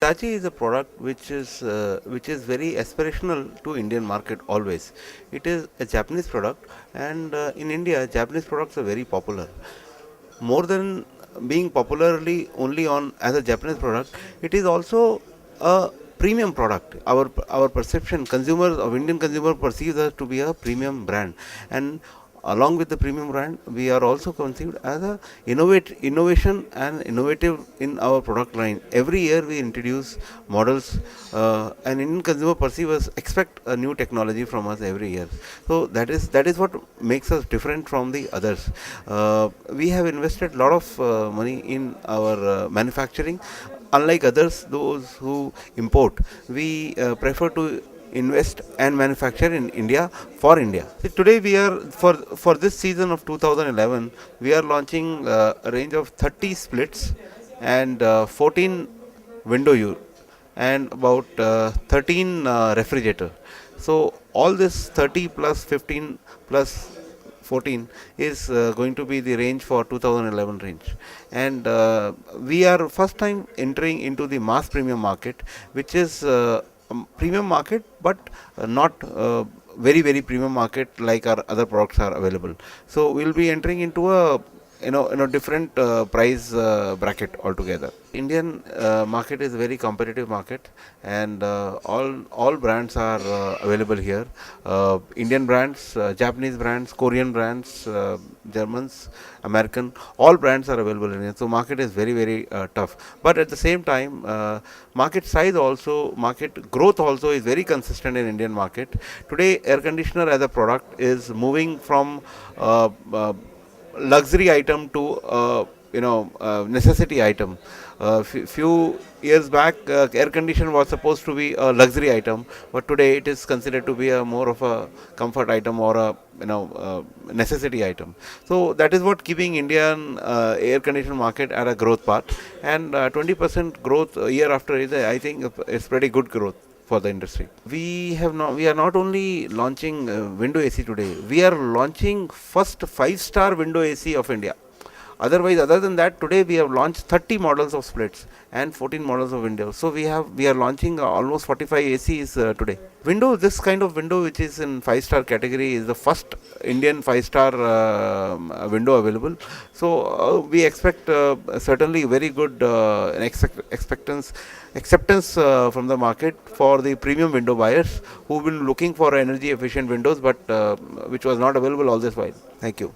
Hitachi is a product which is very aspirational to Indian market always. It is a Japanese product, and in India, Japanese products are very popular. More than being popularly only on as a Japanese product, it is also a premium product. Our perception, consumers of Indian consumer perceives us to be a premium brand, and along with the premium brand, we are also conceived as a innovation and innovative in our product line. Every year we introduce models, and Indian consumer perceive us expect a new technology from us every year. So that is what makes us different from the others. We have invested a lot of money in our manufacturing. Unlike others, those who import, we prefer to invest and manufacture in India for India. Today we are for this season of 2011, we are launching a range of 30 splits and 14 window and about 13 refrigerator. So all this 30 plus 15 plus 14 is going to be the range for 2011 range, and we are first time entering into the mass premium market, which is premium market, but not very premium market like our other products are available. So we'll be entering into a different price bracket altogether. Indian market is a very competitive market, and all brands are available here. Indian brands, Japanese brands, Korean brands, Germans, American, all brands are available in here. So market is very tough. But at the same time, market size also, market growth also is very consistent in Indian market. Today, air conditioner as a product is moving from luxury item to necessity item. Few years back, air conditioner was supposed to be a luxury item, but today it is considered to be a more of a comfort item or a necessity item. So that is what keeping Indian air conditioner market at a growth path, and 20% growth year after year, I think is pretty good growth for the industry. We are not only launching window AC today. We are launching first 5-star window AC of India. Other than that, today we have launched 30 models of splits and 14 models of windows. So we are launching almost 45 ACs today. Window, this kind of window which is in 5-star category is the first Indian 5-star window available. So we expect certainly very good acceptance from the market for the premium window buyers who will be looking for energy efficient windows, but which was not available all this while. Thank you.